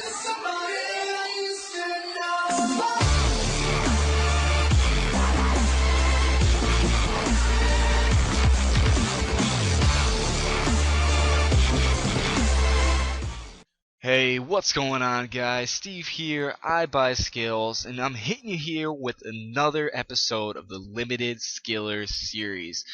Hey, what's going on, guys? Steve here, I Buy Skills, and I'm hitting you here with another episode of the Limited Skillers series.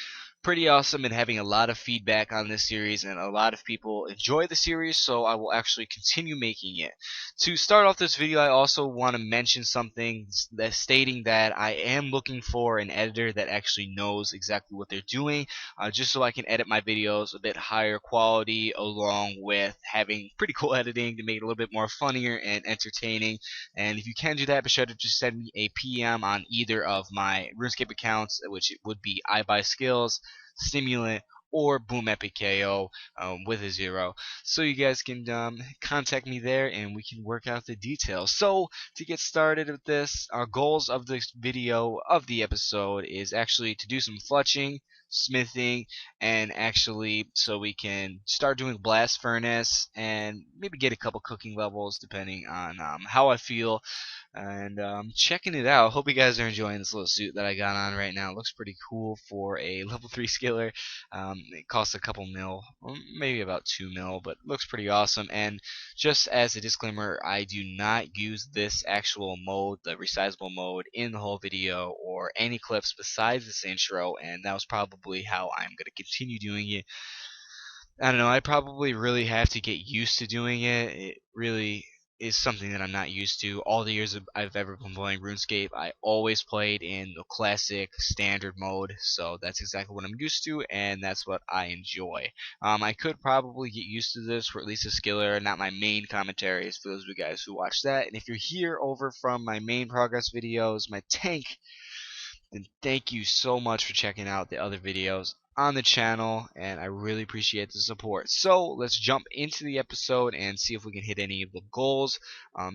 Pretty awesome and having a lot of feedback on this series, and a lot of people enjoy the series, so I will actually continue making it. To start off this video, I also want to mention something that stating that I am looking for an editor that actually knows exactly what they're doing, just so I can edit my videos a bit higher quality, along with having pretty cool editing to make it a little bit more funnier and entertaining. And if you can do that, be sure to just send me a PM on either of my Runescape accounts, which would be I Buy Skills, Stimulant, or Boom Epic KO with a 0. So you guys can contact me there and we can work out the details. So to get started with this, our goals of this video, of the episode, is actually to do some fletching, smithing, and actually so we can start doing blast furnace and maybe get a couple cooking levels depending on how I feel, and checking it out. Hope you guys are enjoying this little suit that I got on right now. It looks pretty cool for a level 3 skiller. It costs a couple mil, maybe about 2 mil, but looks pretty awesome. And just as a disclaimer, I do not use this actual mode, the resizable mode, in the whole video or any clips besides this intro, and that was probably how I'm going to continue doing it. I don't know, I probably really have to get used to doing it. It really is something that I'm not used to. All the years I've ever been playing RuneScape, I always played in the classic standard mode, so that's exactly what I'm used to, and that's what I enjoy. I could probably get used to this for at least a skiller, not my main commentaries for those of you guys who watch that. And if you're here over from my main progress videos, my tank, then thank you so much for checking out the other videos on the channel, and I really appreciate the support. So let's jump into the episode and see if we can hit any of the goals.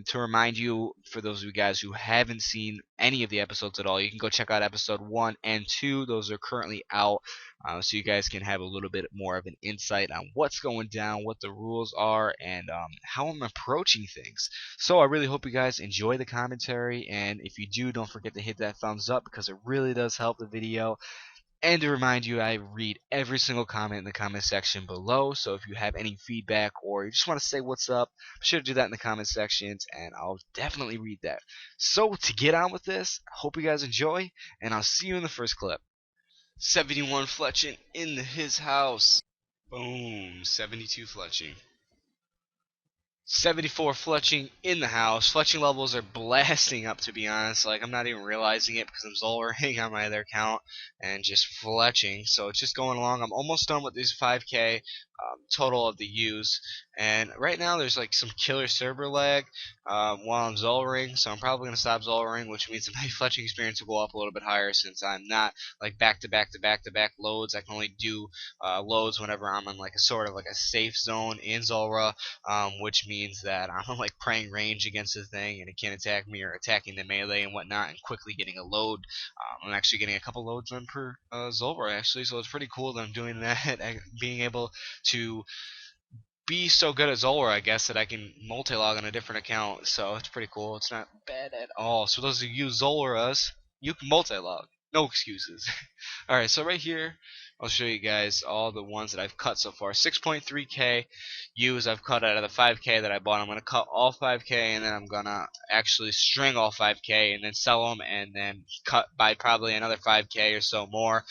To remind you, for those of you guys who haven't seen any of the episodes at all, you can go check out episode 1 and 2. Those are currently out, so you guys can have a little bit more of an insight on what's going down, what the rules are, and how I'm approaching things. So I really hope you guys enjoy the commentary, and if you do, don't forget to hit that thumbs up because it really does help the video. And to remind you, I read every single comment in the comment section below, so if you have any feedback or you just want to say what's up, be sure to do that in the comment sections, and I'll definitely read that. So to get on with this, I hope you guys enjoy, and I'll see you in the first clip. 71 Fletching in his house. Boom, 72 Fletching. 74 Fletching in the house. Fletching levels are blasting up, to be honest. Like, I'm not even realizing it because I'm Zolraing on my other account and just Fletching. So it's just going along. I'm almost done with these 5k total of the U's. And right now there's like some killer server lag while I'm Zolraing. So I'm probably going to stop Zolraing, which means my Fletching experience will go up a little bit higher since I'm not like back to back to back to back loads. I can only do loads whenever I'm in like a sort of like a safe zone in Zulrah, which means that I'm like praying range against the thing and it can't attack me, or attacking the melee and whatnot and quickly getting a load. I'm actually getting a couple loads on per Zulrah actually, so it's pretty cool that I'm doing that. Being able to be so good at Zulrah, I guess, that I can multi-log on a different account, so it's pretty cool. It's not bad at all. So those of you Zulrahs, you can multi-log. No excuses. Alright, so right here, I'll show you guys all the ones that I've cut so far. 6.3k U's I've cut out of the 5k that I bought. I'm going to cut all 5k, and then I'm going to actually string all 5k and then sell them, and then cut by probably another 5k or so more.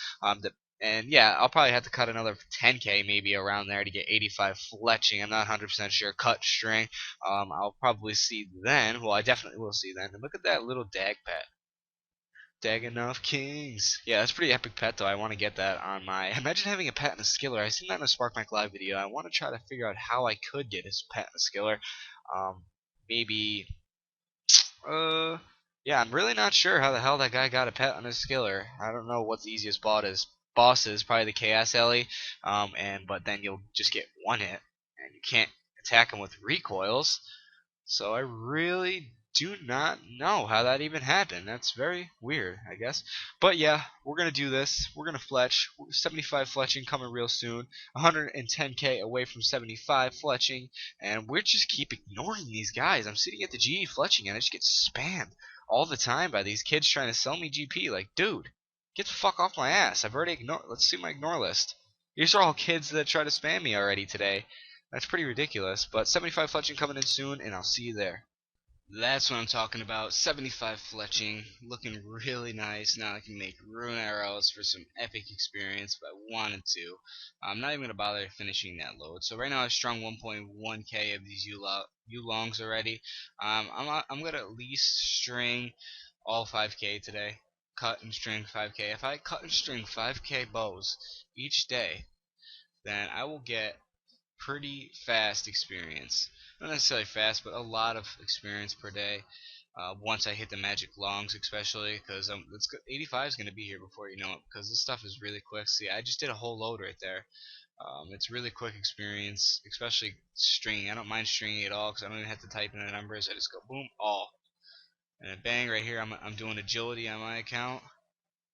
And yeah, I'll probably have to cut another 10k maybe around there to get 85 Fletching. I'm not 100% sure. Cut string. I'll probably see then. Well, I definitely will see then. And look at that little dag pet. Daganov Kings. Yeah, that's a pretty epic pet though. I want to get that on my... Imagine having a pet in a skiller. I seen that in a SparkMike Live video. I want to try to figure out how I could get his pet in a skiller. Maybe... Yeah, I'm really not sure how the hell that guy got a pet on his skiller. I don't know what the easiest boss is. Probably the Chaos Ellie. But then you'll just get one hit, and you can't attack him with recoils. So I really do not know how that even happened. That's very weird, I guess. But yeah, we're gonna do this. We're gonna fletch. 75 fletching coming real soon. 110k away from 75 fletching, and we're just keep ignoring these guys. I'm sitting at the GE fletching, and I just get spammed all the time by these kids trying to sell me GP. Like, dude, get the fuck off my ass. I've already ignored. Let's see my ignore list. These are all kids that try to spam me already today. That's pretty ridiculous. But 75 fletching coming in soon, and I'll see you there. That's what I'm talking about. 75 fletching, looking really nice. Now I can make rune arrows for some epic experience if I wanted to. I'm not even going to bother finishing that load. So right now I've strung 1.1k of these U-longs already. I'm going to at least string all 5k today. Cut and string 5k. If I cut and string 5k bows each day, then I will get pretty fast experience. Not necessarily fast, but a lot of experience per day. Once I hit the magic longs, especially, because 85 is going to be here before you know it, because this stuff is really quick. See, I just did a whole load right there. It's really quick experience, especially stringing. I don't mind stringing at all, because I don't even have to type in the numbers. I just go boom, all. And then bang, right here, I'm doing agility on my account.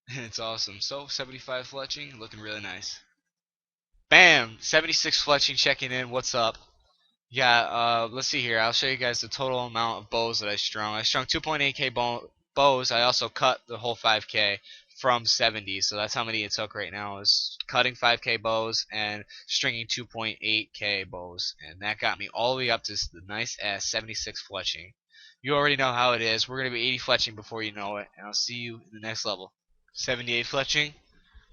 And it's awesome. So, 75 fletching, looking really nice. Bam! 76 fletching checking in. What's up? Yeah, let's see here. I'll show you guys the total amount of bows that I strung. I strung 2.8k bows. I also cut the whole 5k from 70, so that's how many it took right now. Is cutting 5k bows and stringing 2.8k bows, and that got me all the way up to the nice ass 76 fletching. You already know how it is. We're gonna be 80 fletching before you know it, and I'll see you in the next level. 78 fletching.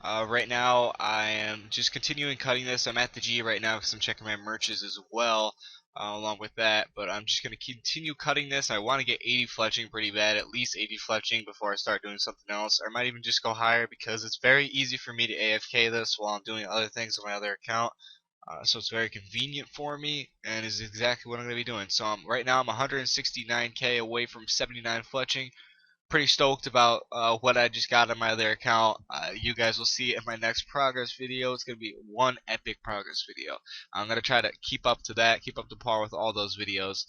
Right now, I am just continuing cutting this. I'm at the G right now because I'm checking my merches as well, along with that. But I'm just going to continue cutting this. I want to get 80 fletching pretty bad, at least 80 fletching before I start doing something else. Or I might even just go higher because it's very easy for me to AFK this while I'm doing other things on my other account. So it's very convenient for me, and is exactly what I'm going to be doing. So right now I'm 169k away from 79 fletching. Pretty stoked about what I just got on my other account. You guys will see it in my next progress video. It's going to be one epic progress video. I'm going to try to keep up to that, keep up to par with all those videos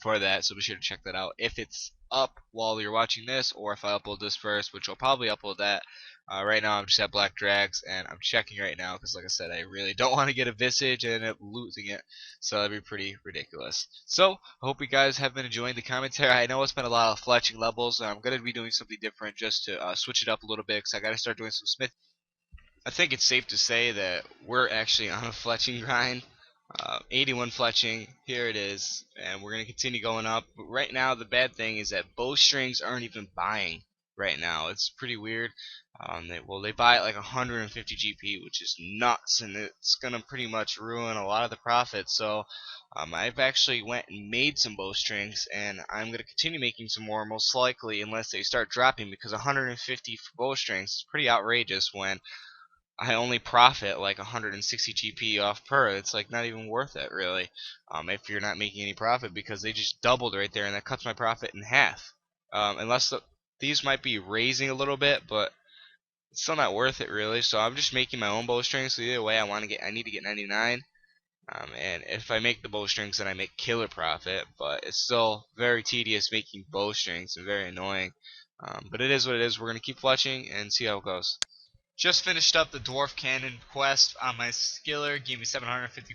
for that, so be sure to check that out. If it's up while you're watching this, or if I upload this first, which I'll probably upload that. Right now I'm just at Black Drags, and I'm checking right now because, like I said, I really don't want to get a Visage and end up losing it, so that'd be pretty ridiculous. So, I hope you guys have been enjoying the commentary. I know it's been a lot of fletching levels, and I'm going to be doing something different just to switch it up a little bit because I got to start doing some smith. I think it's safe to say that we're actually on a fletching grind. 81 fletching, here it is, and we're going to continue going up. But right now, the bad thing is that bowstrings aren't even buying right now. It's pretty weird. They buy at like 150 GP, which is nuts, and it's going to pretty much ruin a lot of the profit. So I've actually went and made some bowstrings, and I'm going to continue making some more, most likely, unless they start dropping, because 150 for bowstrings is pretty outrageous when I only profit like 160 GP off per. It's like not even worth it really, if you're not making any profit, because they just doubled right there, and that cuts my profit in half. Unless these might be raising a little bit, but it's still not worth it really. So I'm just making my own bowstrings. So either way, I need to get 99. And if I make the bowstrings, then I make killer profit. But it's still very tedious making bowstrings and very annoying. But it is what it is. We're gonna keep fletching and see how it goes. Just finished up the Dwarf Cannon quest on my skiller, gave me 750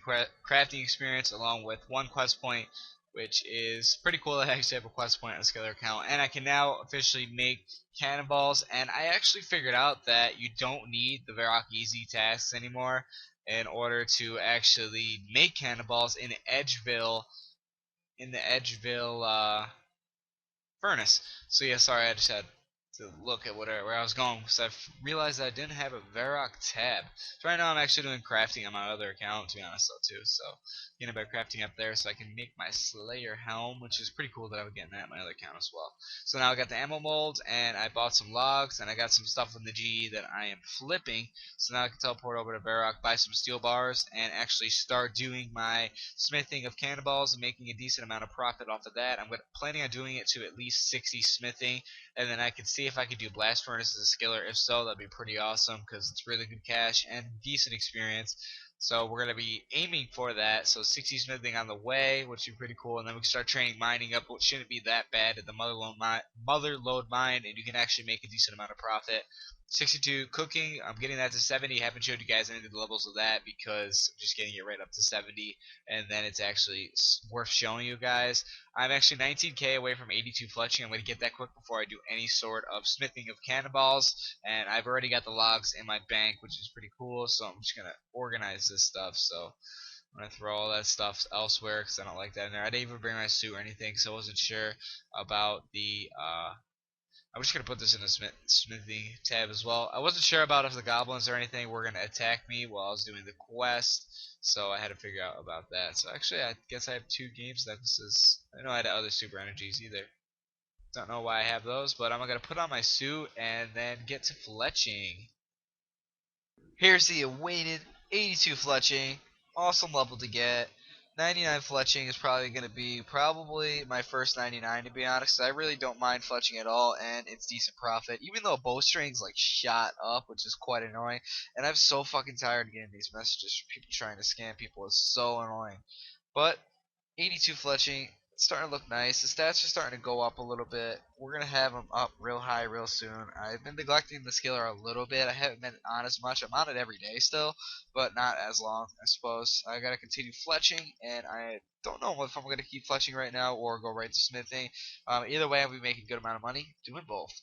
crafting experience along with one quest point, which is pretty cool that I actually have a quest point on the skiller account. And I can now officially make cannonballs, and I actually figured out that you don't need the Varrock Easy tasks anymore in order to actually make cannonballs in the Edgeville furnace. So yeah, sorry, I just had to look at where I was going because I realized that I didn't have a Varrock tab. So right now I'm actually doing crafting on my other account, to be honest, though, too. So getting about crafting up there so I can make my Slayer helm, which is pretty cool that I would get that on my other account as well. So now I got the ammo molds, and I bought some logs, and I got some stuff in the GE that I am flipping. So now I can teleport over to Varrock, buy some steel bars, and actually start doing my smithing of cannonballs and making a decent amount of profit off of that. I'm planning on doing it to at least 60 smithing, and then I could see if I could do blast furnace as a skiller. If so, that'd be pretty awesome because it's really good cash and decent experience. So we're gonna be aiming for that. So 60 smithing on the way, which would be pretty cool, and then we can start training mining up, which shouldn't be that bad at the mother lode mine, and you can actually make a decent amount of profit. 62 cooking, I'm getting that to 70. I haven't showed you guys any of the levels of that because I'm just getting it right up to 70, and then it's actually worth showing you guys. I'm actually 19k away from 82 fletching. I'm going to get that quick before I do any sort of smithing of cannonballs, and I've already got the logs in my bank, which is pretty cool, so I'm just going to organize this stuff. So I'm going to throw all that stuff elsewhere because I don't like that in there. I didn't even bring my suit or anything, so I wasn't sure about the I'm just gonna put this in the smithing tab as well. I wasn't sure about if the goblins or anything were gonna attack me while I was doing the quest, so I had to figure out about that. So actually, I guess I have 2 games. I know I had other super energies either. Don't know why I have those, but I'm gonna put on my suit and then get to fletching. Here's the awaited 82 fletching. Awesome level to get. 99 fletching is probably going to be my first 99 to be honest. I really don't mind fletching at all, and it's decent profit. Even though bowstring's like shot up, which is quite annoying. And I'm so fucking tired of getting these messages from people trying to scam people. It's so annoying. But 82 fletching, it's starting to look nice. The stats are starting to go up a little bit. We're going to have them up real high real soon. I've been neglecting the skiller a little bit. I haven't been on as much. I'm on it every day still, but not as long, I suppose. I got to continue fletching, and I don't know if I'm going to keep fletching right now or go right to smithing. Either way, I'll be making a good amount of money doing both.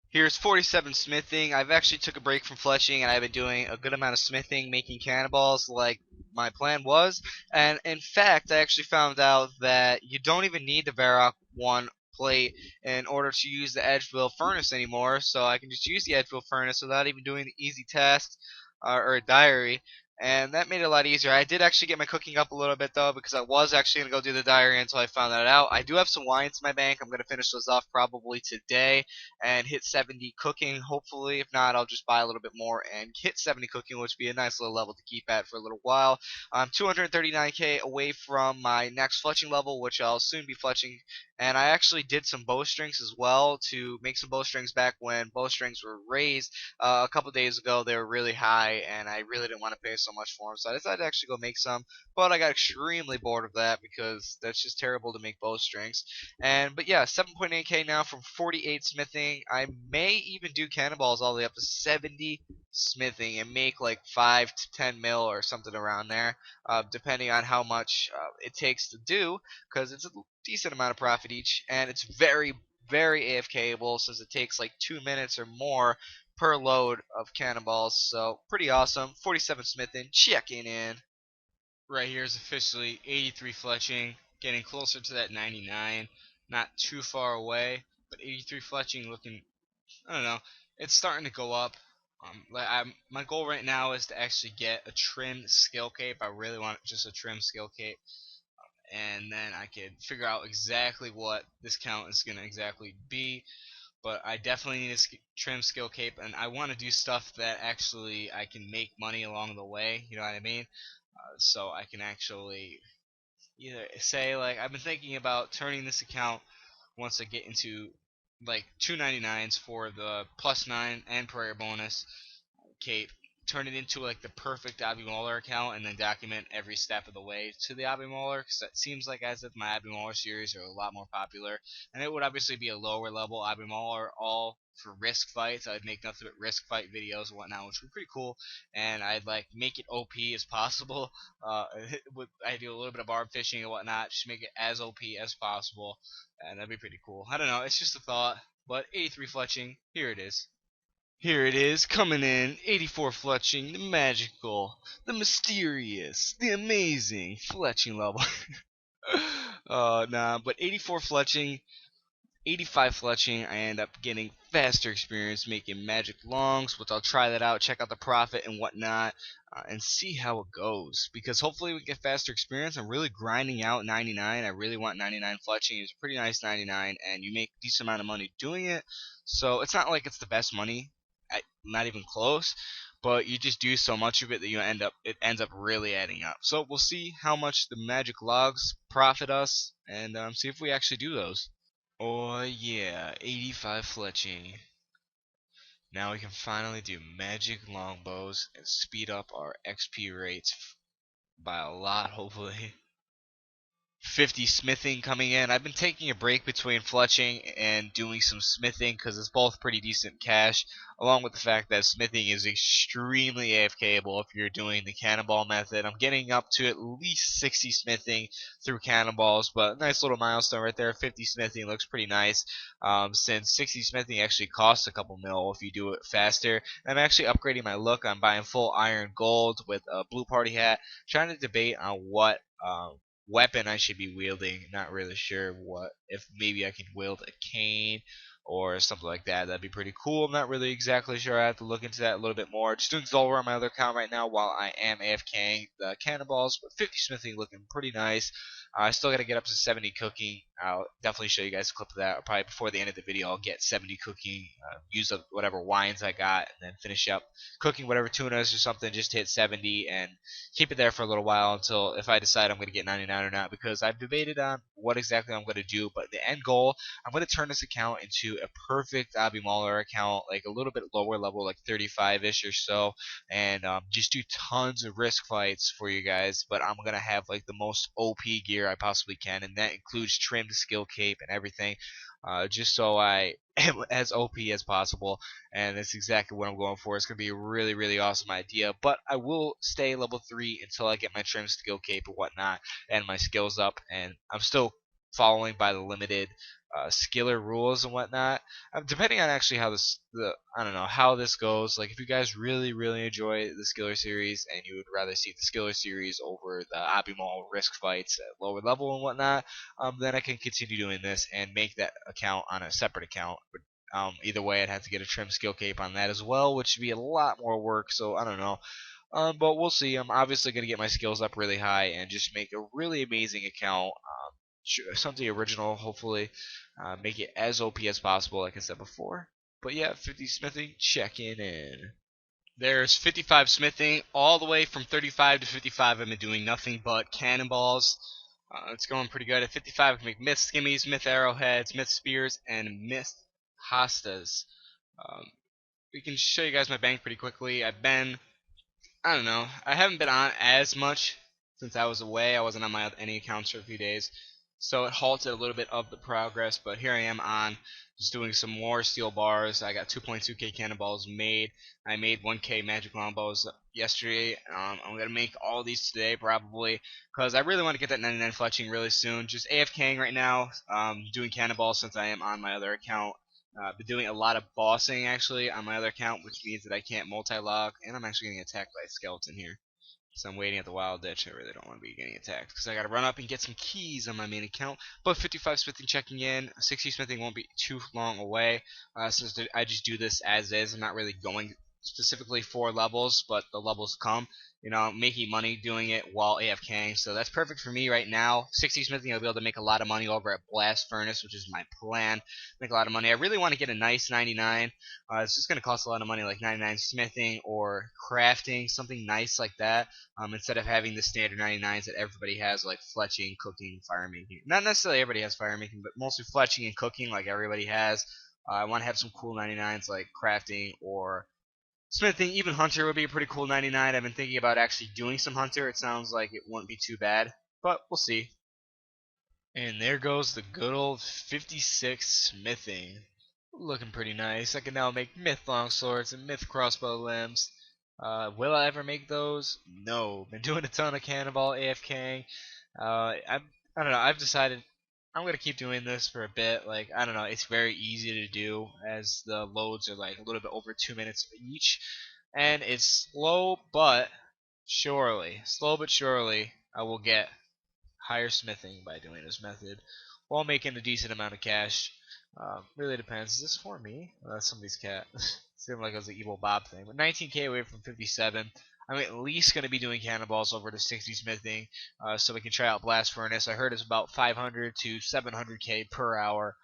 Here's 47 smithing. I've actually took a break from fletching, and I've been doing a good amount of smithing, making cannonballs like my plan was. And in fact, I actually found out that you don't even need the Varrock 1 plate in order to use the Edgeville furnace anymore. So I can just use the Edgeville furnace without even doing the easy tasks or a diary. And that made it a lot easier. I did actually get my cooking up a little bit though, because I was actually going to go do the diary until I found that out. I do have some wines in my bank. I'm going to finish those off probably today and hit 70 cooking, hopefully. If not, I'll just buy a little bit more and hit 70 cooking, which would be a nice little level to keep at for a little while. I'm 239k away from my next fletching level, which I'll soon be fletching. And I actually did some bowstrings as well to make some bowstrings back when bowstrings were raised. A couple days ago, they were really high, and I really didn't want to pay so much for them, so I decided to actually go make some. But I got extremely bored of that because that's just terrible to make bowstrings. But yeah, 7.8k now from 48 smithing. I may even do cannonballs all the way up to 70 smithing and make like 5 to 10 mil or something around there, depending on how much it takes to do, because it's a decent amount of profit each, and it's very, very AFKable since it takes like 2 minutes or more per load of cannonballs. So pretty awesome. 47 smithing, checking in. Right here is officially 83 fletching, getting closer to that 99. Not too far away, but 83 fletching looking, I don't know, it's starting to go up. My goal right now is to actually get a trim skill cape. I really want just a trim skill cape, and then I could figure out exactly what this count is going to exactly be. But I definitely need a trim skill cape, and I want to do stuff that actually I can make money along the way. You know what I mean? So I can actually either say like I've been thinking about turning this account once I get into like 299s for the +9 and prayer bonus cape, turn it into like the perfect Abby Mauler account, and then document every step of the way to the Abby Mauler, because it seems like as if my Abby Mauler series are a lot more popular, and it would obviously be a lower level Abby Mauler, all for risk fights. I'd make nothing but risk fight videos and whatnot, which would be pretty cool, and I'd like make it OP as possible. I do a little bit of barb fishing and whatnot, just make it as OP as possible, and that'd be pretty cool. I don't know, it's just a thought, but 83 fletching, here it is. Here it is, coming in, 84 fletching, the magical, the mysterious, the amazing fletching level. Nah, but 84 fletching, 85 fletching, I end up getting faster experience making magic longs, which I'll try that out, check out the profit and whatnot, and see how it goes. Because hopefully we get faster experience. I'm really grinding out 99. I really want 99 fletching. It's a pretty nice 99, and you make a decent amount of money doing it. So it's not like it's the best money, not even close. But you just do so much of it that it ends up really adding up. So we'll see how much the magic logs profit us, and see if we actually do those. Oh yeah, 85 fletching. Now we can finally do magic longbows and speed up our XP rates by a lot, hopefully. 50 smithing coming in. I've been taking a break between fletching and doing some smithing because it's both pretty decent cash, along with the fact that smithing is extremely AFKable if you're doing the cannonball method. I'm getting up to at least 60 smithing through cannonballs, but nice little milestone right there. 50 smithing looks pretty nice, since 60 smithing actually costs a couple mil if you do it faster. I'm actually upgrading my look. I'm buying full iron gold with a blue party hat, trying to debate on what weapon I should be wielding. Not really sure what. If maybe I could wield a cane or something like that. That'd be pretty cool. I'm not really exactly sure. I have to look into that a little bit more. Just doing Zulrah on my other account right now while I am AFKing the cannonballs. But 50 smithing looking pretty nice. I still got to get up to 70 cooking. I'll definitely show you guys a clip of that. Probably before the end of the video, I'll get 70 cooking. Use up whatever wines I got, and then finish up cooking whatever tunas or something. Just hit 70 and keep it there for a little while until if I decide I'm going to get 99 or not, because I've debated on what exactly I'm going to do. But the end goal, I'm going to turn this account into a perfect Abby Mauler account, like a little bit lower level, like 35-ish or so, and just do tons of risk fights for you guys. But I'm going to have like the most OP gear I possibly can, and that includes trimmed skill cape and everything. Just so I am as OP as possible, and that's exactly what I'm going for. It's going to be a really, really awesome idea, but I will stay level 3 until I get my trim skill cape and whatnot, and my skills up, and I'm still following by the limited skiller rules and whatnot. Depending on actually how I don't know how this goes. Like if you guys really, really enjoy the skiller series and you would rather see the skiller series over the Abimal risk fights at lower level and whatnot, then I can continue doing this and make that account on a separate account. But either way, I'd have to get a trim skill cape on that as well, which would be a lot more work. So I don't know. But we'll see. I'm obviously going to get my skills up really high and just make a really amazing account. Something original, hopefully. Make it as OP as possible, like I said before. But yeah, 50 smithing, checking in. There's 55 smithing, all the way from 35 to 55. I've been doing nothing but cannonballs. It's going pretty good. At 55, I can make myth skimmies, myth arrowheads, myth spears, and myth hostas. Um, we can show you guys my bank pretty quickly. I don't know. I haven't been on as much since I was away. I wasn't on my any accounts for a few days, so it halted a little bit of the progress. But here I am on just doing some more steel bars. I got 2.2k cannonballs made. I made 1k magic longbows yesterday. I'm gonna make all these today probably because I really want to get that 99 fletching really soon. Just AFKing right now, doing cannonballs since I am on my other account. Been doing a lot of bossing actually on my other account, which means that I can't multi-log, and I'm actually getting attacked by a skeleton here. So I'm waiting at the wild ditch. I really don't want to be getting attacked because I got to run up and get some keys on my main account. But 55 smithing checking in. 60 smithing won't be too long away since I just do this as is. I'm not really going specifically for levels, but the levels come. You know, making money doing it while AFKing. So that's perfect for me right now. 60 smithing, I'll be able to make a lot of money over at Blast Furnace, which is my plan. Make a lot of money. I really want to get a nice 99. It's just going to cost a lot of money, like 99 smithing or crafting, something nice like that. Instead of having the standard 99s that everybody has, like fletching, cooking, fire making. Not necessarily everybody has fire making, but mostly fletching and cooking, like everybody has. I want to have some cool 99s like crafting or smithing. Even hunter would be a pretty cool 99. I've been thinking about actually doing some hunter. It sounds like it wouldn't be too bad, but we'll see. And there goes the good old 56 smithing. Looking pretty nice. I can now make myth longswords and myth crossbow limbs. Will I ever make those? No. Been doing a ton of cannonball AFKing. I don't know. I've decided I'm gonna keep doing this for a bit. Like I don't know. It's very easy to do as the loads are like a little bit over 2 minutes each, and it's slow but surely, I will get higher smithing by doing this method while making a decent amount of cash. Really depends. Is this for me? Oh, that's somebody's cat. Seemed like it was the evil Bob thing. But 19k away from 57. I'm at least going to be doing cannonballs over to 60 smithing so we can try out Blast Furnace. I heard it's about 500 to 700k per hour.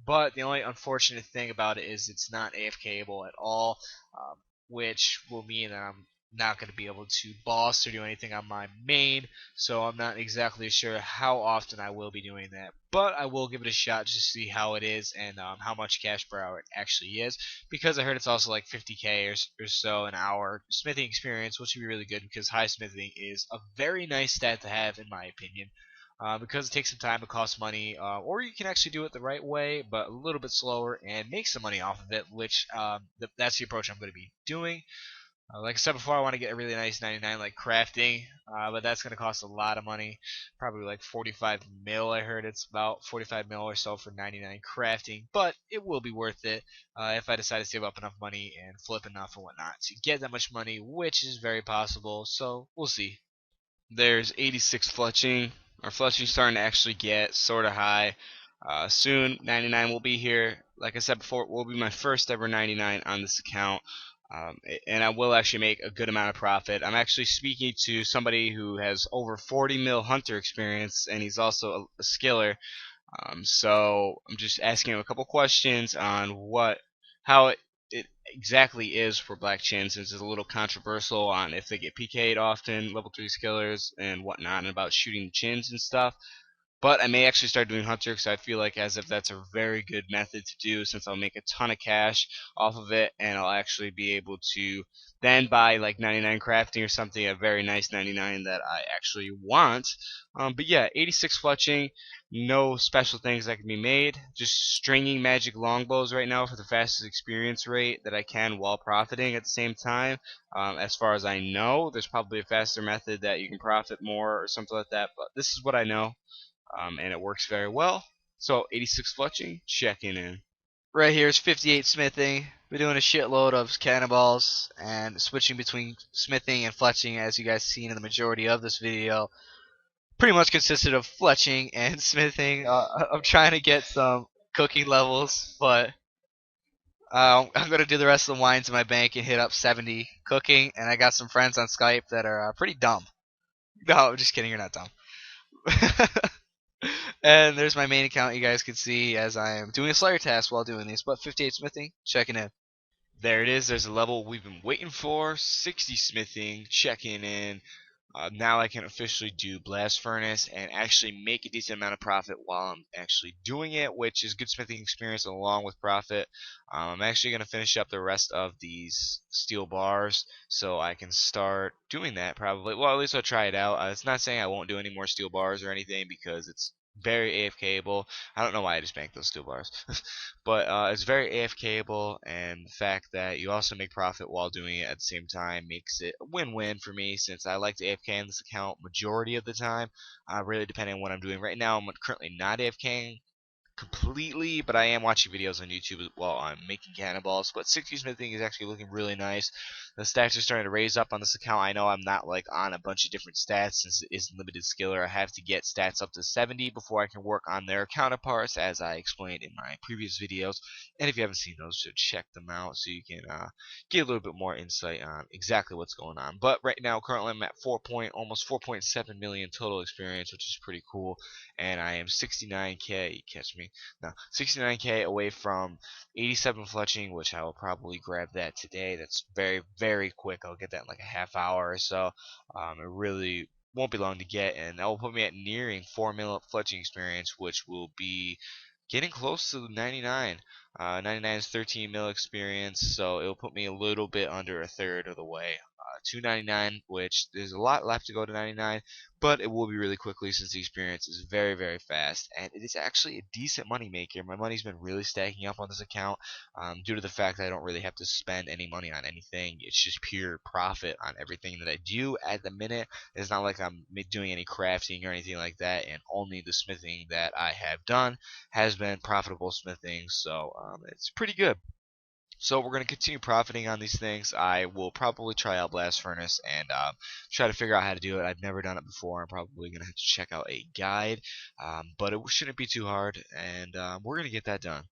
But the only unfortunate thing about it is it's not AFKable at all, which will mean that I'm not going to be able to boss or do anything on my main, so I'm not exactly sure how often I will be doing that. But I will give it a shot just to see how it is and how much cash per hour it actually is, because I heard it's also like 50k or so an hour smithing experience, which would be really good because high smithing is a very nice stat to have in my opinion. Because it takes some time, it costs money, or you can actually do it the right way, but a little bit slower and make some money off of it, which that's the approach I'm going to be doing. Like I said before, I want to get a really nice 99 like crafting, but that's going to cost a lot of money. Probably like 45 mil. I heard it's about 45 mil or so for 99 crafting, but it will be worth it if I decide to save up enough money and flip enough and whatnot to get that much money, which is very possible. So we'll see. There's 86 fletching. Our fletching's starting to actually get sort of high. Soon, 99 will be here. Like I said before, it will be my first ever 99 on this account. Um, and I will actually make a good amount of profit. I'm actually speaking to somebody who has over 40 mil hunter experience, and he's also a skiller. So I'm just asking him a couple questions on how it exactly is for Black Chin, since it's a little controversial on if they get PK'd often, level 3 skillers, and whatnot, and about shooting chins and stuff. But I may actually start doing Hunter because I feel like as if that's a very good method to do, since I'll make a ton of cash off of it, and I'll actually be able to then buy like 99 crafting or something, a very nice 99 that I actually want. But yeah, 86 fletching, no special things that can be made. Just stringing magic longbows right now for the fastest experience rate that I can while profiting at the same time. As far as I know, there's probably a faster method that you can profit more or something like that, but this is what I know, and it works very well. So 86 fletching, checking in. Right here is 58 smithing. We're doing a shitload of cannonballs and switching between smithing and fletching, as you guys seen in the majority of this video. Pretty much consisted of fletching and smithing. I'm trying to get some cooking levels, but I'm gonna do the rest of the wines in my bank and hit up 70 cooking. And I got some friends on Skype that are pretty dumb. No, I'm just kidding. You're not dumb. And there's my main account. You guys can see as I am doing a Slayer task while doing these. But 58 smithing, checking in. There it is. There's a level we've been waiting for. 60 smithing, checking in. Now I can officially do blast furnace and actually make a decent amount of profit while I'm actually doing it, which is good smithing experience along with profit. I'm actually going to finish up the rest of these steel bars so I can start doing that probably. Well, at least I'll try it out. It's not saying I won't do any more steel bars or anything because it's very AFKable. I don't know why I just banked those steel bars. But it's very AFKable, and the fact that you also make profit while doing it at the same time makes it a win-win for me, since I like to AFK in this account majority of the time, really depending on what I'm doing. Right now, I'm currently not AFKing completely, but I am watching videos on YouTube while I'm making cannonballs. But 60 smithing is actually looking really nice. The stats are starting to raise up on this account. I know I'm not like on a bunch of different stats since it is limited skiller. I have to get stats up to 70 before I can work on their counterparts, as I explained in my previous videos. And if you haven't seen those, so check them out so you can get a little bit more insight on exactly what's going on. But right now, currently, I'm at almost 4.7 million total experience, which is pretty cool. And I am 69k. You catch me? No, 69k away from 87 fletching, which I will probably grab that today. That's very, very quick. I'll get that in like a half hour or so. It really won't be long to get, and that will put me at nearing 4 mil fletching experience, which will be getting close to 99. 99 is 13 mil experience, so it'll put me a little bit under a third of the way. 299, which there's a lot left to go to 99, but it will be really quickly since the experience is very, very fast, and it is actually a decent money maker. My money's been really stacking up on this account due to the fact that I don't really have to spend any money on anything. It's just pure profit on everything that I do at the minute. It's not like I'm doing any crafting or anything like that, and only the smithing that I have done has been profitable smithing, so it's pretty good. So we're going to continue profiting on these things. I will probably try out Blast Furnace and try to figure out how to do it. I've never done it before. I'm probably going to have to check out a guide, but it shouldn't be too hard, and we're going to get that done.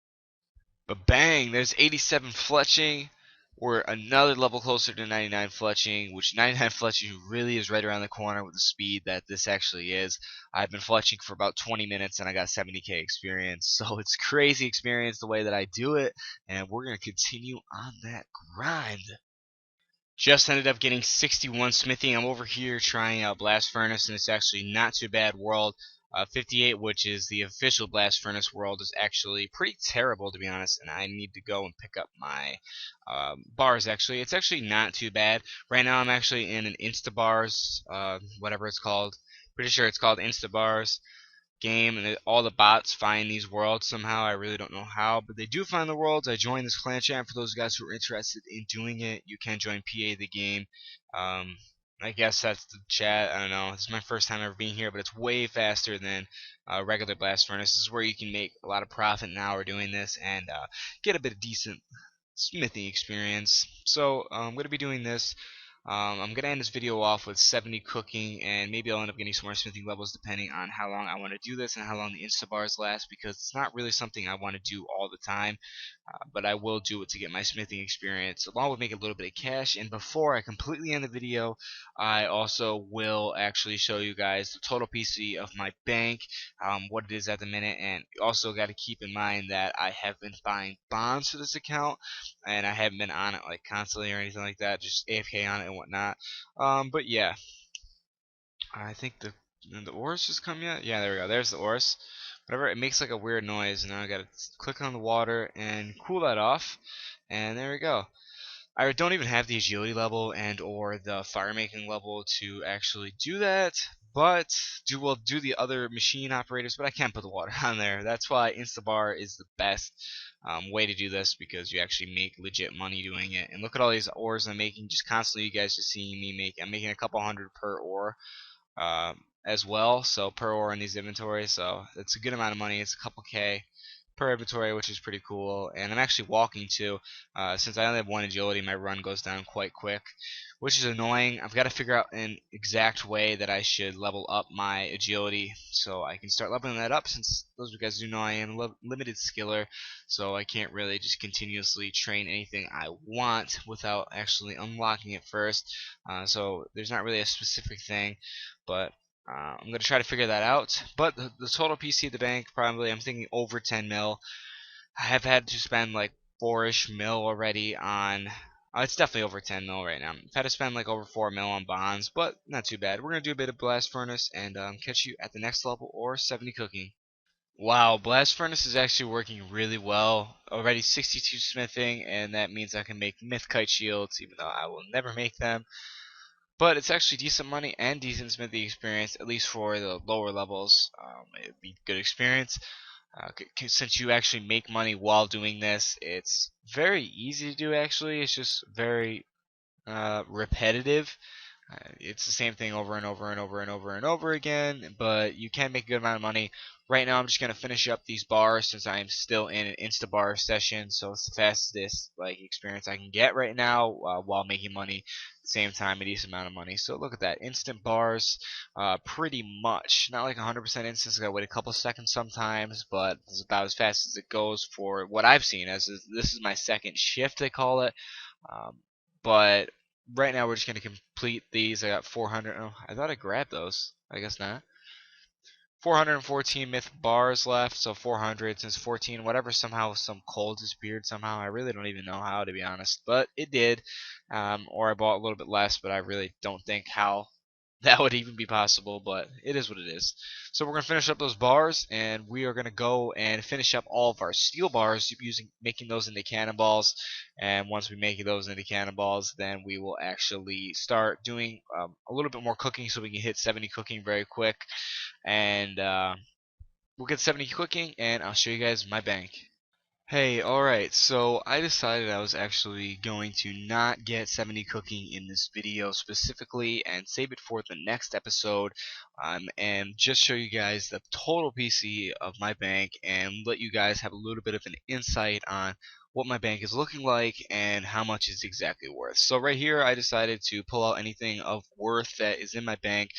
But bang, there's 87 fletching. We're another level closer to 99 fletching, which 99 fletching really is right around the corner with the speed that this actually is. I've been fletching for about 20 minutes and I got 70k experience, so it's crazy experience the way that I do it, and we're going to continue on that grind. Just ended up getting 61 smithing. I'm over here trying out Blast Furnace, and it's actually not too bad world. 58, which is the official Blast Furnace world, is actually pretty terrible to be honest, and I need to go and pick up my bars. Actually, it's actually not too bad. Right now, I'm actually in an Instabars, whatever it's called. Pretty sure it's called Instabars game, and all the bots find these worlds somehow. I really don't know how, but they do find the worlds. I joined this clan chat. For those guys who are interested in doing it, you can join PA the game. Um, I guess that's the chat. I don't know. This is my first time ever being here, but it's way faster than regular Blast Furnace. This is where you can make a lot of profit now. We're doing this and get a bit of decent smithing experience. So I'm going to be doing this. I'm going to end this video off with 70 cooking, and maybe I'll end up getting some more smithing levels depending on how long I want to do this and how long the instabars last, because it's not really something I want to do all the time. But I will do it to get my smithing experience, along with making a little bit of cash. And before I completely end the video, I also will actually show you guys the total PC of my bank, what it is at the minute. And you also got to keep in mind that I have been buying bonds for this account, and I haven't been on it like constantly or anything like that, just AFK on it and whatnot. But yeah, I think the ores just come yet. Yeah, there we go. There's the ores. Whatever, it makes like a weird noise. And now I gotta click on the water and cool that off. And there we go. I don't even have the agility level and or the fire making level to actually do that, but do the other machine operators, but I can't put the water on there. That's why Instabar is the best way to do this, because you actually make legit money doing it. And look at all these ores I'm making just constantly. You guys just seeing me make. I'm making a couple hundred per ore as well, so per ore in these inventories, so it's a good amount of money. It's a couple K per inventory, which is pretty cool. And I'm actually walking too. Since I only have one agility, my run goes down quite quick, which is annoying. I've got to figure out an exact way that I should level up my agility so I can start leveling that up, since those of you guys do know I am a limited skiller, so I can't really just continuously train anything I want without actually unlocking it first. So there's not really a specific thing, but I'm going to try to figure that out. But the total PC at the bank, probably, I'm thinking over 10 mil. I have had to spend like 4-ish mil already on. It's definitely over 10 mil right now. I've had to spend like over 4 mil on bonds, but not too bad. We're going to do a bit of Blast Furnace and catch you at the next level or 70 cooking. Wow, Blast Furnace is actually working really well. Already 62 smithing, and that means I can make Mythkite shields, even though I will never make them. But it's actually decent money and decent smithy experience, at least for the lower levels. It'd be good experience. Since you actually make money while doing this, it's very easy to do actually. It's just very repetitive. It's the same thing over and over and over and over and over again, but you can make a good amount of money. Right now, I'm just gonna finish up these bars since I am still in an Instabar session, so it's the fastest like experience I can get right now while making money at the same time, a decent amount of money. So look at that, instant bars, pretty much not like 100% instant. I gotta wait a couple seconds sometimes, but it's about as fast as it goes for what I've seen. As this is my second shift, they call it. Um, but right now we're just going to complete these. I got 400. Oh, I thought I grabbed those. I guess not. 414 myth bars left, so 400 since 14. Whatever, somehow some coal disappeared somehow. I really don't even know how, to be honest, but it did. Or I bought a little bit less, but I really don't think how that would even be possible, but it is what it is. So we're going to finish up those bars, and we are going to go and finish up all of our steel bars making those into cannonballs. And once we make those into cannonballs, then we will actually start doing a little bit more cooking so we can hit 70 cooking very quick. And we'll get 70 cooking, and I'll show you guys my bank. Hey, alright, so I decided I was actually going to not get 70 cooking in this video specifically and save it for the next episode, and just show you guys the total PC of my bank and let you guys have a little bit of an insight on what my bank is looking like and how much it's exactly worth. So right here I decided to pull out anything of worth that is in my bank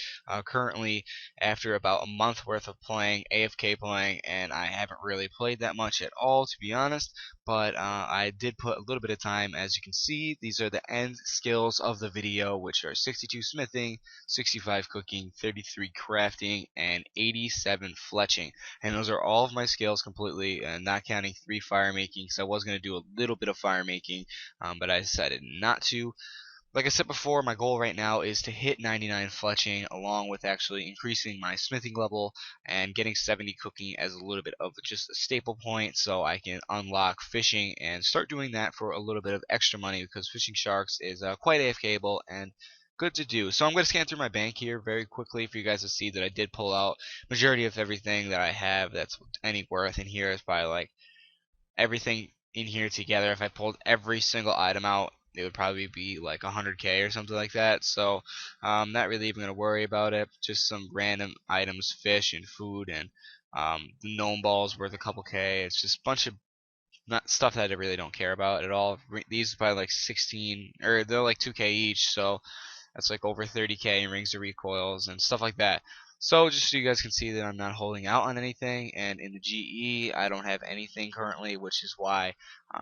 currently after about a month worth of playing, AFK playing, and I haven't really played that much at all, to be honest, but I did put a little bit of time. As you can see, these are the end skills of the video, which are 62 smithing, 65 cooking, 33 crafting, and 87 fletching. And those are all of my skills completely, not counting 3 fire making, because I was going to do a little bit of fire making, but I decided not to. like I said before, my goal right now is to hit 99 fletching, along with actually increasing my smithing level and getting 70 cooking as a little bit of just a staple point, so I can unlock fishing and start doing that for a little bit of extra money, because fishing sharks is quite AFKable and good to do. So I'm going to scan through my bank here very quickly for you guys to see that I did pull out majority of everything that I have that's any worth. In here is probably like everything in here together. If I pulled every single item out, it would probably be like 100k or something like that. So not really even gonna worry about it. Just some random items, fish and food, and the gnome balls worth a couple k. It's just a bunch of not stuff that I really don't care about at all. These are probably like 16, or they're like 2k each, so that's like over 30k in rings of recoils and stuff like that. So just so you guys can see that I'm not holding out on anything, and in the GE I don't have anything currently, which is why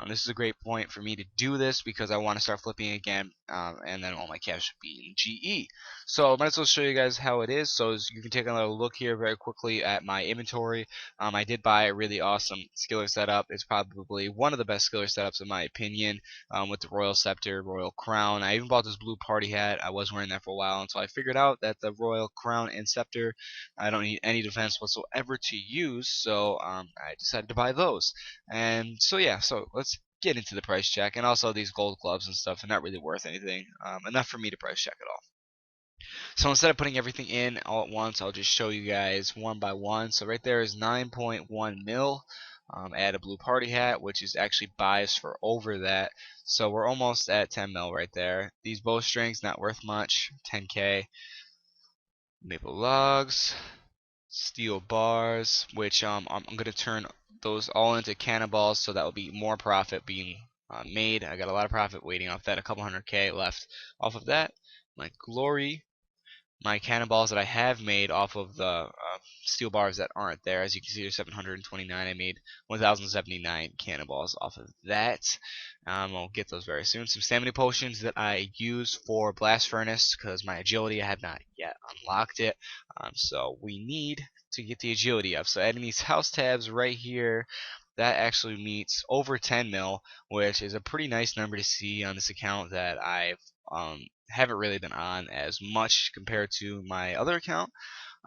this is a great point for me to do this, because I want to start flipping again, and then all my cash should be in GE. So I might as well show you guys how it is. So as you can take another look here very quickly at my inventory. I did buy a really awesome skiller setup. It's probably one of the best skiller setups in my opinion, with the Royal Scepter, Royal Crown. I even bought this blue party hat. I was wearing that for a while until I figured out that the Royal Crown and Scepter, I don't need any defense whatsoever to use, so I decided to buy those. And so yeah, so let's get into the price check. And also these gold gloves and stuff are not really worth anything, enough for me to price check at all. So instead of putting everything in all at once, I'll just show you guys one by one. So right there is 9.1 mil. Add a blue party hat, which is actually biased for over that. So we're almost at 10 mil right there. These bowstrings, not worth much, 10k. Maple logs, steel bars, which I'm going to turn those all into cannonballs, so that will be more profit being made. I got a lot of profit waiting off that, a couple 100k left off of that. My glory, my cannonballs that I have made off of the steel bars that aren't there. As you can see, there's 729. I made 1,079 cannonballs off of that. I'll get those very soon. Some stamina potions that I use for blast furnace, because my agility, I have not yet unlocked it. So we need to get the agility up. So adding these house tabs right here, that actually meets over 10 mil, which is a pretty nice number to see on this account that I've haven't really been on as much compared to my other account.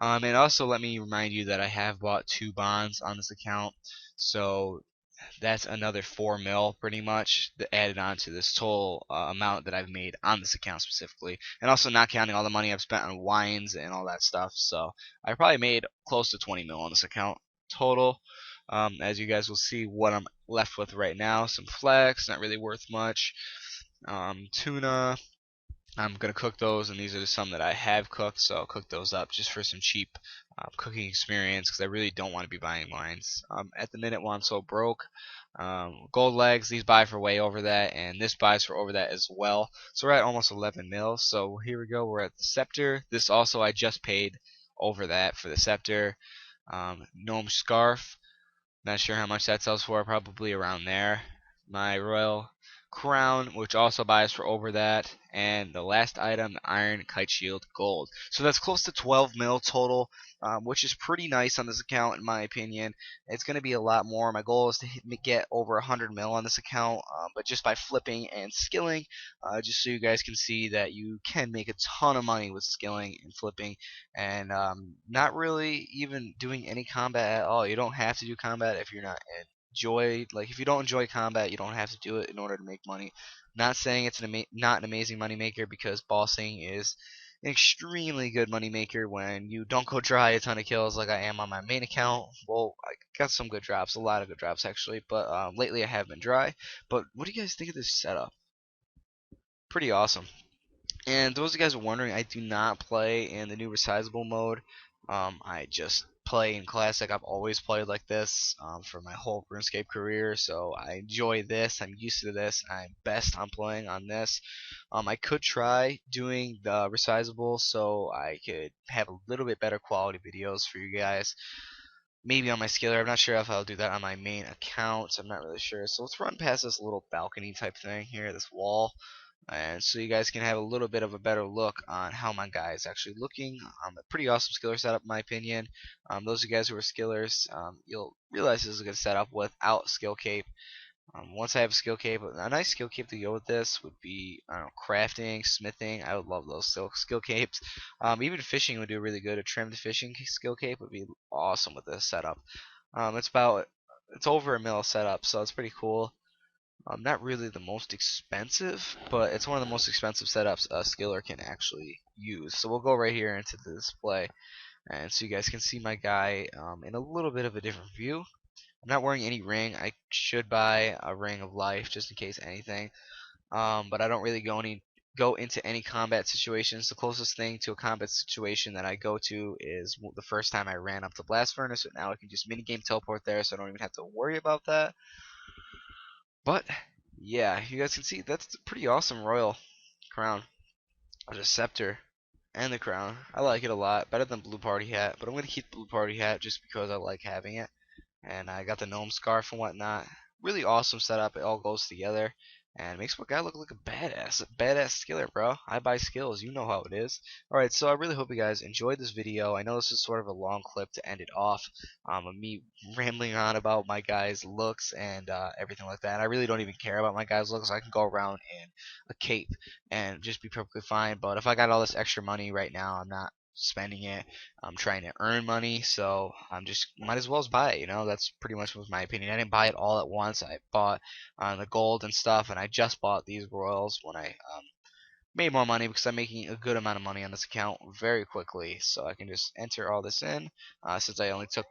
And also let me remind you that I have bought 2 bonds on this account, so that's another 4 mil pretty much that added on to this total amount that I've made on this account specifically, and also not counting all the money I've spent on wines and all that stuff. So I probably made close to 20 mil on this account total. As you guys will see, what I'm left with right now, some flex, not really worth much. Tuna, I'm gonna cook those, and these are some that I have cooked, so I'll cook those up just for some cheap cooking experience, because I really don't want to be buying wines at the minute while I'm so broke. Gold legs, these buy for way over that, and this buys for over that as well. So we're at almost 11 mil. So here we go. We're at the scepter. This also I just paid over that for the scepter. Gnome scarf. Not sure how much that sells for, probably around there. My royal crown, which also buys for over that, and the last item, the iron kite shield gold. So that's close to 12 mil total, which is pretty nice on this account in my opinion. It's going to be a lot more. My goal is to get over 100 mil on this account, but just by flipping and skilling, just so you guys can see that you can make a ton of money with skilling and flipping, and not really even doing any combat at all. You don't have to do combat if you're not if you don't enjoy combat, you don't have to do it in order to make money. Not saying it's not an amazing money maker, because bossing is an extremely good money maker when you don't go dry a ton of kills like I am on my main account. Well, I got some good drops, a lot of good drops actually, but lately I have been dry. But what do you guys think of this setup? Pretty awesome. And those of you guys are wondering, I do not play in the new resizable mode. I just play in classic. I've always played like this for my whole RuneScape career, so I enjoy this. I'm used to this. I'm best on playing on this. I could try doing the resizable so I could have a little bit better quality videos for you guys. Maybe on my skiller. I'm not sure if I'll do that on my main account. I'm not really sure. So let's run past this little balcony type thing here, this wall, and so you guys can have a little bit of a better look on how my guy is actually looking. A pretty awesome skiller setup in my opinion. Those of you guys who are skillers, you'll realize this is a good setup without skill cape. Once I have a skill cape, a nice skill cape to go with this would be, I don't know, crafting, smithing. I would love those skill capes. Even fishing would do really good. A trimmed fishing skill cape would be awesome with this setup. It's over a mil setup, so it's pretty cool. Not really the most expensive, but it's one of the most expensive setups a skiller can actually use. So we'll go right here into the display, and so you guys can see my guy in a little bit of a different view. I'm not wearing any ring. I should buy a ring of life just in case anything. But I don't really go into any combat situations. The closest thing to a combat situation that I go to is the first time I ran up the blast furnace. But now I can just minigame teleport there, so I don't even have to worry about that. But yeah, you guys can see that's a pretty awesome royal crown. The scepter and the crown. I like it a lot. Better than blue party hat, but I'm gonna keep blue party hat just because I like having it. And I got the gnome scarf and whatnot. Really awesome setup. It all goes together and makes my guy look like a badass skiller, bro. I buy skills, you know how it is. All right, so I really hope you guys enjoyed this video. I know this is sort of a long clip to end it off, of me rambling on about my guy's looks and everything like that. I really don't even care about my guy's looks. I can go around in a cape and just be perfectly fine. But if I got all this extra money right now, I'm not spending it. I'm trying to earn money, so I'm just might as well as buy it. That's pretty much was my opinion. I didn't buy it all at once. I bought the gold and stuff, and I just bought these royals when I made more money because I'm making a good amount of money on this account very quickly. So I can just enter all this in. Since I only took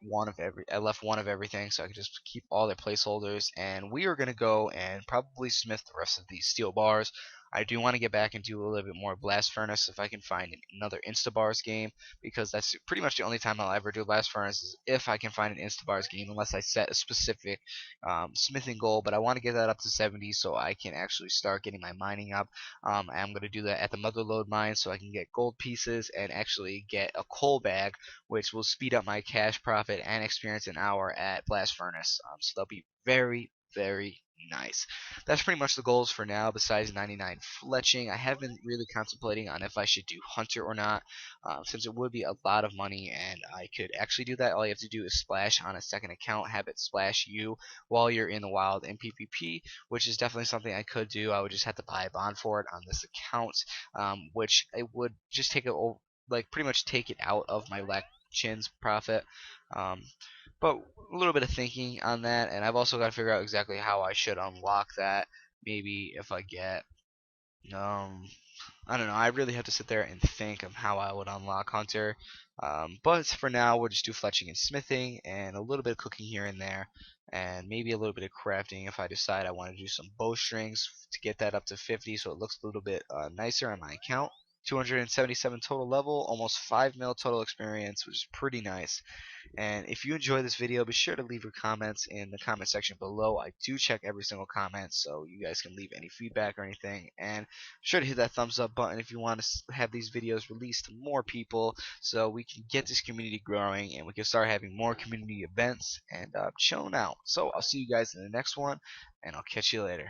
I left one of everything, so I can just keep all their placeholders. And we are gonna go and probably smith the rest of these steel bars. I do want to get back and do a little bit more Blast Furnace if I can find another Instabars game, because that's pretty much the only time I'll ever do Blast Furnace is if I can find an Instabars game, unless I set a specific smithing goal. But I want to get that up to 70 so I can actually start getting my mining up. I'm going to do that at the Motherlode mine so I can get gold pieces and actually get a coal bag, which will speed up my cash profit and experience an hour at Blast Furnace. So that'll be very, very nice. That's pretty much the goals for now. Besides 99 fletching, I have been really contemplating on if I should do hunter or not, since it would be a lot of money and I could actually do that. All you have to do is splash on a second account, have it splash you while you're in the wild in PvP, which is definitely something I could do. I would just have to buy a bond for it on this account, which it would just take it like pretty much take it out of my Chin's profit. Um, but a little bit of thinking on that, and I've also got to figure out exactly how I should unlock that. Maybe if I get I don't know. I really have to sit there and think of how I would unlock Hunter. But for now, we'll just do fletching and smithing and a little bit of cooking here and there, and maybe a little bit of crafting if I decide I want to do some bowstrings to get that up to 50 so it looks a little bit nicer on my account. 277 total level, almost 5 mil total experience, which is pretty nice. And if you enjoy this video, be sure to leave your comments in the comment section below. I do check every single comment, so you guys can leave any feedback or anything. And be sure to hit that thumbs up button if you want to have these videos released to more people, so we can get this community growing and we can start having more community events and chilling out. So I'll see you guys in the next one, and I'll catch you later.